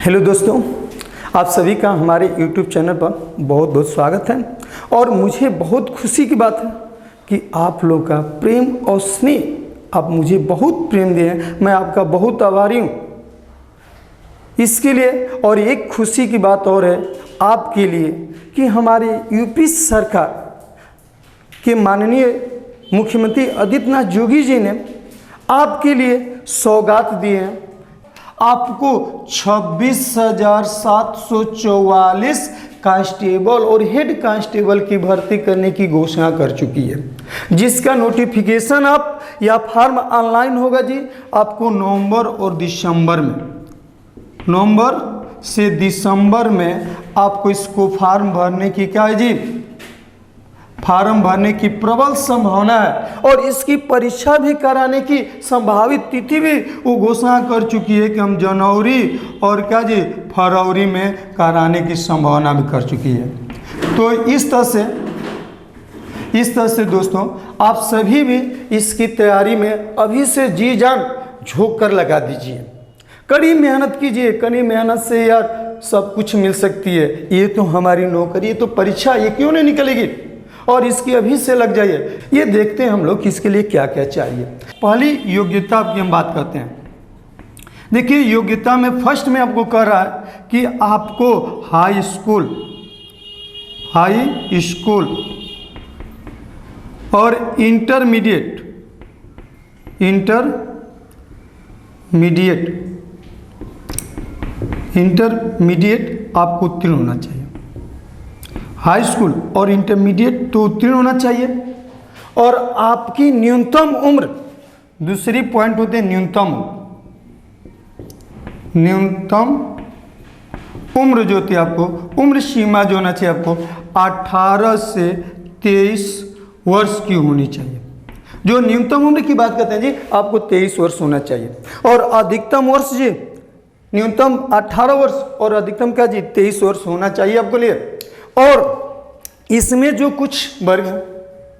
Hello दोस्तों, आप सभी का हमारे YouTube चैनल पर बहुत बहुत स्वागत है। और मुझे बहुत खुशी की बात है कि आप लोग का प्रेम और स्नेह, आप मुझे बहुत प्रेम दिए हैं। मैं आपका बहुत आभारी हूँ इसके लिए। और एक खुशी की बात और है आपके लिए कि हमारे यूपी सरकार के माननीय मुख्यमंत्री आदित्यनाथ योगी जी ने आपके लिए सौगात दिए हैं। आपको 26,744 कांस्टेबल और हेड कांस्टेबल की भर्ती करने की घोषणा कर चुकी है, जिसका नोटिफिकेशन आप या फॉर्म ऑनलाइन होगा जी आपको नवंबर और दिसंबर में, नवंबर से दिसंबर में आपको इसको फॉर्म भरने की क्या है जी, फार्म भरने की प्रबल संभावना है। और इसकी परीक्षा भी कराने की संभावित तिथि भी वो घोषणा कर चुकी है कि हम जनवरी और क्या जी फरवरी में कराने की संभावना भी कर चुकी है। तो इस तरह से दोस्तों आप सभी भी इसकी तैयारी में अभी से जी जान झोंक कर लगा दीजिए। कड़ी मेहनत कीजिए, कड़ी मेहनत से यार सब कुछ मिल सकती है। ये तो हमारी नौकरी, ये तो परीक्षा, ये क्यों नहीं निकलेगी। और इसकी अभी से लग जाइए। ये देखते हैं हम लोग किसके लिए क्या क्या चाहिए। पहली योग्यता की हम बात करते हैं। देखिए योग्यता में फर्स्ट में आपको कह रहा है कि आपको हाई स्कूल और इंटरमीडिएट आपको उत्तीर्ण होना चाहिए। हाई स्कूल और इंटरमीडिएट तो उत्तीर्ण होना चाहिए। और आपकी न्यूनतम उम्र, दूसरी पॉइंट होते हैं न्यूनतम उम्र जो होती है, आपको उम्र सीमा जो होना चाहिए आपको 18 से 23 वर्ष की होनी चाहिए। जो न्यूनतम उम्र की बात करते हैं जी आपको 23 वर्ष होना चाहिए। और अधिकतम वर्ष जी न्यूनतम 18 वर्ष और अधिकतम क्या जी 23 वर्ष होना चाहिए आपको लिए। और इसमें जो कुछ वर्ग हैं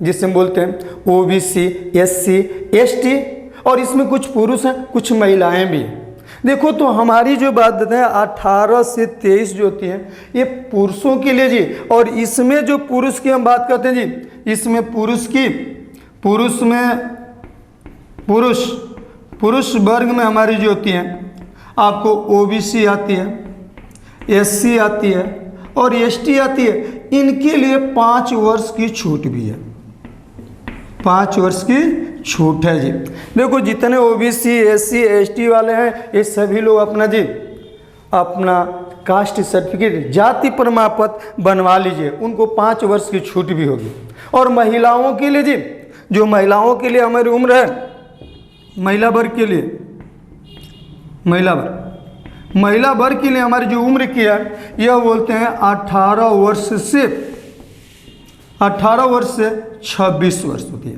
जिसे हम बोलते हैं ओबीसी, एससी, एसटी, और इसमें कुछ पुरुष हैं कुछ महिलाएं भी हैं। देखो तो हमारी जो बात देते हैं 18 से 23 जो होती है ये पुरुषों के लिए जी। और इसमें जो पुरुष की हम बात करते हैं जी, इसमें पुरुष वर्ग में हमारी जो होती हैं आपको ओबीसी आती है, एससी आती है और एसटी आती है। इनके लिए 5 वर्ष की छूट भी है, 5 वर्ष की छूट है जी। देखो जितने ओबीसी, एससी, एसटी वाले हैं ये सभी लोग अपना कास्ट सर्टिफिकेट, जाति प्रमाण पत्र बनवा लीजिए, उनको 5 वर्ष की छूट भी होगी। और महिलाओं के लिए जी, जो महिलाओं के लिए हमारी उम्र है, महिला वर्ग के लिए हमारी जो उम्र की है यह बोलते हैं 18 वर्ष से 26 वर्ष होती है।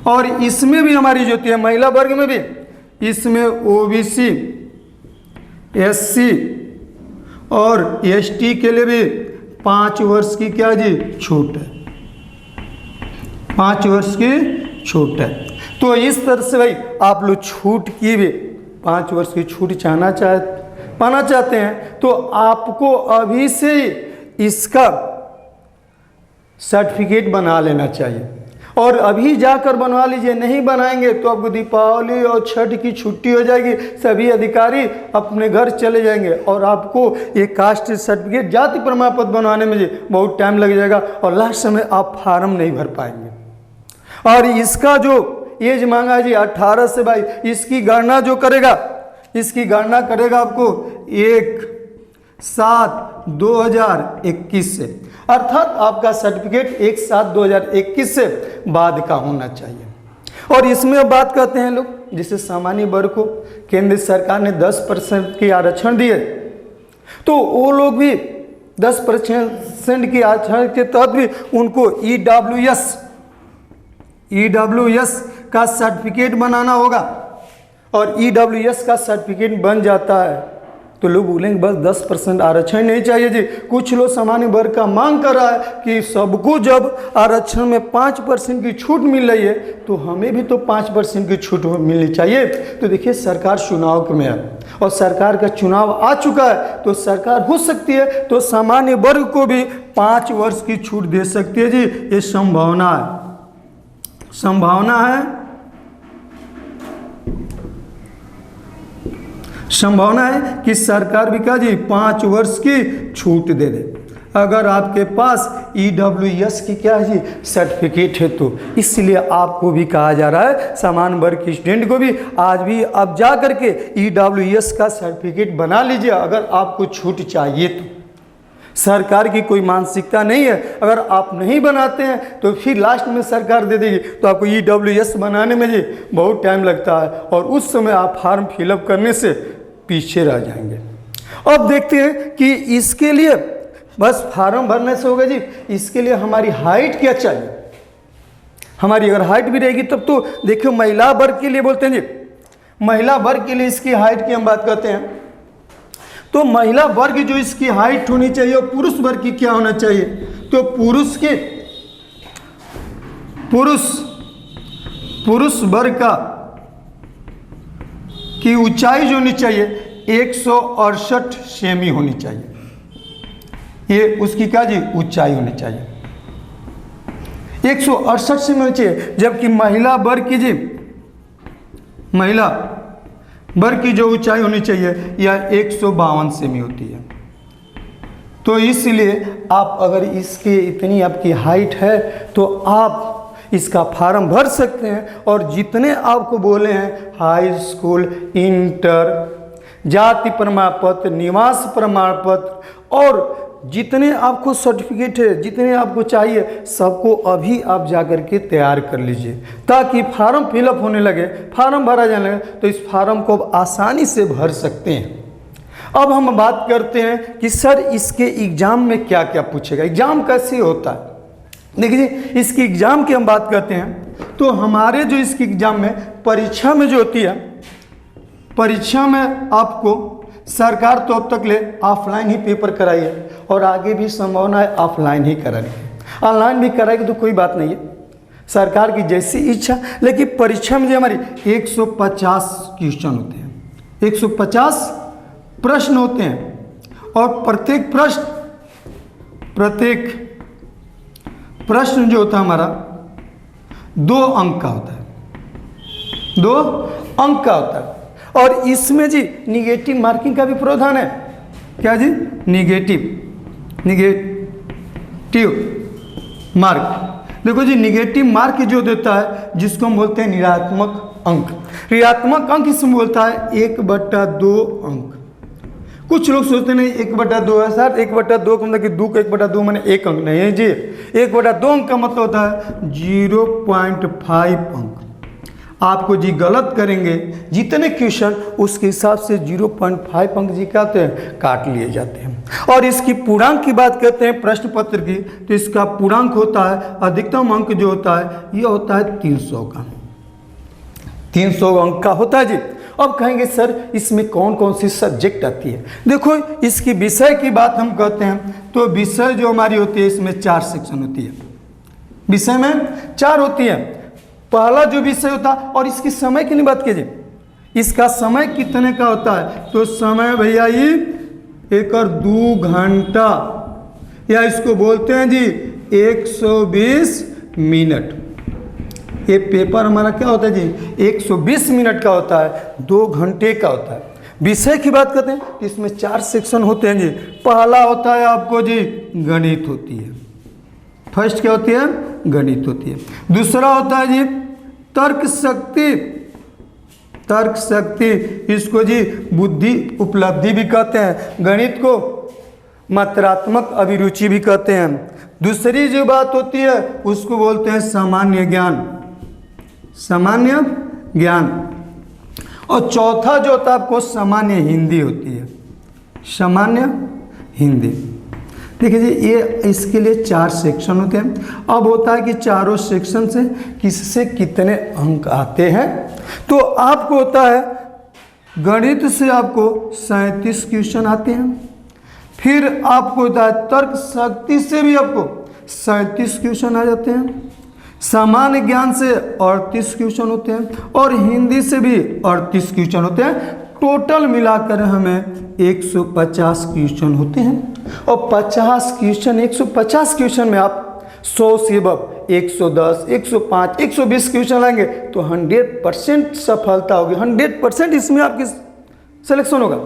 और इसमें भी हमारी जो होती है महिला वर्ग में भी, इसमें ओबीसी, एससी और एसटी के लिए भी 5 वर्ष की क्या जी छूट है, 5 वर्ष की छूट है। तो इस तरह से भाई आप लोग छूट की भी 5 वर्ष की छूट पाना चाहते हैं तो आपको अभी से इसका सर्टिफिकेट बना लेना चाहिए। और अभी जाकर बनवा लीजिए, नहीं बनाएंगे तो आपको दीपावली और छठ की छुट्टी हो जाएगी, सभी अधिकारी अपने घर चले जाएंगे और आपको ये कास्ट सर्टिफिकेट, जाति प्रमाण पत्र बनवाने में जी बहुत टाइम लग जाएगा और लास्ट समय आप फार्म नहीं भर पाएंगे। और इसका जो एज मांगा है जी 18 से भाई, इसकी गणना करेगा आपको 1/7/2021 से, अर्थात आपका सर्टिफिकेट 1/7/2021 से बाद का होना चाहिए। और इसमें बात करते हैं लोग जिसे सामान्य वर्ग को केंद्र सरकार ने 10% की आरक्षण दिए, तो वो लोग भी 10% की आरक्षण के तहत भी उनको ईडब्ल्यूएस का सर्टिफिकेट बनाना होगा। और ईडब्ल्यूएस का सर्टिफिकेट बन जाता है तो लोग बोलेंगे बस 10% आरक्षण नहीं चाहिए जी। कुछ लोग सामान्य वर्ग का मांग कर रहा है कि सबको जब आरक्षण में 5% की छूट मिल रही है तो हमें भी तो 5% की छूट मिलनी चाहिए। तो देखिए सरकार चुनाव में है और सरकार का चुनाव आ चुका है, तो सरकार हो सकती है तो सामान्य वर्ग को भी 5 वर्ष की छूट दे सकती है जी। ये संभावना है, संभावना है, संभावना है कि सरकार भी क्या जी 5 वर्ष की छूट दे दे अगर आपके पास EWS की क्या है जी सर्टिफिकेट है तो। इसलिए आपको भी कहा जा रहा है सामान्य वर्ग के स्टूडेंट को भी आज भी अब जा करके EWS का सर्टिफिकेट बना लीजिए अगर आपको छूट चाहिए तो। सरकार की कोई मानसिकता नहीं है, अगर आप नहीं बनाते हैं तो फिर लास्ट में सरकार दे देगी तो आपको EWS बनाने में जी बहुत टाइम लगता है और उस समय आप फॉर्म फिलअप करने से पीछे रह जाएंगे। अब देखते हैं कि इसके लिए बस फार्म भरने से होगा जी, इसके लिए हमारी हाइट क्या चाहिए। हमारी अगर हाइट भी रहेगी तब तो देखिए महिला वर्ग के लिए बोलते हैं जी, महिला वर्ग के लिए इसकी हाइट की हम बात करते हैं तो महिला वर्ग जो इसकी हाइट होनी चाहिए और पुरुष वर्ग की क्या होना चाहिए। तो पुरुष वर्ग का की ऊंचाई जो होनी चाहिए 168 सेमी होनी चाहिए। ये उसकी क्या जी ऊंचाई होनी चाहिए 168 सेमी होनी चाहिए, जबकि महिला वर्ग की जी महिला वर्ग की जो ऊंचाई होनी चाहिए यह 152 सेमी होती है। तो इसलिए आप अगर इसके इतनी आपकी हाइट है तो आप इसका फॉर्म भर सकते हैं और जितने आपको बोले हैं हाई स्कूल, इंटर, जाति प्रमाण पत्र, निवास प्रमाण पत्र और जितने आपको सर्टिफिकेट है जितने आपको चाहिए सबको अभी आप जाकर के तैयार कर लीजिए ताकि फॉर्म फिलअप होने लगे, फॉर्म भरा जाने लगे तो इस फॉर्म को आप आसानी से भर सकते हैं। अब हम बात करते हैं कि सर इसके एग्ज़ाम में क्या क्या पूछेगा, एग्ज़ाम कैसे होता है। देखिए इसकी एग्ज़ाम की हम बात करते हैं तो हमारे जो इसकी एग्ज़ाम में परीक्षा में जो होती है, परीक्षा में आपको सरकार तो अब तक ले ऑफलाइन ही पेपर कराई है और आगे भी संभावना है ऑफलाइन ही कराएगी, ऑनलाइन भी कराएगी तो कोई बात नहीं है, सरकार की जैसी इच्छा। लेकिन परीक्षा में जो हमारी 150 क्वेश्चन होते हैं, 150 प्रश्न होते हैं और प्रत्येक प्रश्न जो होता है हमारा 2 अंक का होता है, 2 अंक का होता है और इसमें जी निगेटिव मार्किंग का भी प्रावधान है। क्या जी निगेटिव मार्क। देखो जी निगेटिव मार्क जो देता है जिसको हम बोलते हैं ऋणात्मक अंक। ऋणात्मक अंक इसमें बोलता है 1/2 अंक। कुछ लोग सोचते नहीं 1/2 है सर, 1/2 का मतलब कि 2 का 1/2 माने 1 अंक नहीं है जी। 1/2 अंक का मतलब होता है 0.5 अंक। आपको जी गलत करेंगे जितने क्वेश्चन उसके हिसाब से 0.5 अंक जी कहते हैं काट लिए जाते हैं। और इसकी पूर्णांक की बात करते हैं प्रश्न पत्र की तो इसका पूर्णांक होता है अधिकतम अंक जो होता है यह होता है 300 का, 300 अंक का होता है जी। अब कहेंगे सर इसमें कौन कौन सी सब्जेक्ट आती है। देखो इसकी विषय की बात हम कहते हैं तो विषय जो हमारी होती है इसमें 4 सेक्शन होती है, विषय में 4 होती है। पहला जो विषय होता है और इसकी समय की नहीं बात कीजिए, इसका समय कितने का होता है तो समय भैया ये 2 घंटा या इसको बोलते हैं जी 120 मिनट। ये पेपर हमारा क्या होता है जी 120 मिनट का होता है, 2 घंटे का होता है। विषय की बात करते हैं तो इसमें 4 सेक्शन होते हैं जी। पहला होता है आपको जी गणित होती है, फर्स्ट क्या होती है गणित होती है। दूसरा होता है जी तर्क शक्ति, इसको जी बुद्धि उपलब्धि भी कहते हैं, गणित को मात्रात्मक अभिरुचि भी कहते हैं। दूसरी जो बात होती है उसको बोलते हैं सामान्य ज्ञान। और चौथा जो होता है आपको सामान्य हिंदी होती है, सामान्य हिंदी। देखिए जी ये इसके लिए 4 सेक्शन होते हैं। अब होता है कि चारों सेक्शन से किससे कितने अंक आते हैं। तो आपको होता है गणित से आपको 37 क्वेश्चन आते हैं। फिर आपको होता है तर्क शक्ति से भी आपको 37 क्वेश्चन आ जाते हैं। सामान्य ज्ञान से 38 क्वेश्चन होते हैं और हिंदी से भी 38 क्वेश्चन होते हैं। टोटल मिलाकर हमें 150 क्वेश्चन होते हैं और 50 क्वेश्चन 150 क्वेश्चन में आप 100 से अब 110, 105, 120 क्वेश्चन लाएंगे तो 100% सफलता होगी, 100% इसमें आपकी सिलेक्शन होगा।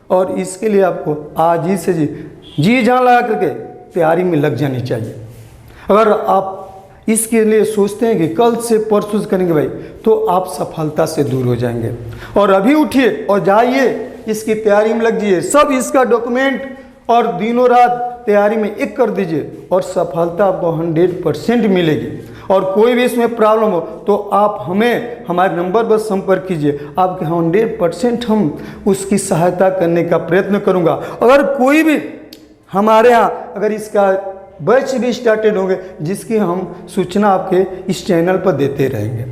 और इसके लिए आपको आज ही से जी जान लगा करके तैयारी में लग जानी चाहिए। अगर आप इसके लिए सोचते हैं कि कल से परसों से करेंगे भाई, तो आप सफलता से दूर हो जाएंगे। और अभी उठिए और जाइए इसकी तैयारी में लग जाइए, सब इसका डॉक्यूमेंट और दिनों रात तैयारी में एक कर दीजिए और सफलता आपको 100% मिलेगी। और कोई भी इसमें प्रॉब्लम हो तो आप हमें हमारे नंबर पर संपर्क कीजिए, आपके 100% हम उसकी सहायता करने का प्रयत्न करूंगा। अगर कोई भी हमारे यहाँ अगर इसका बैच भी स्टार्टेड होंगे जिसकी हम सूचना आपके इस चैनल पर देते रहेंगे।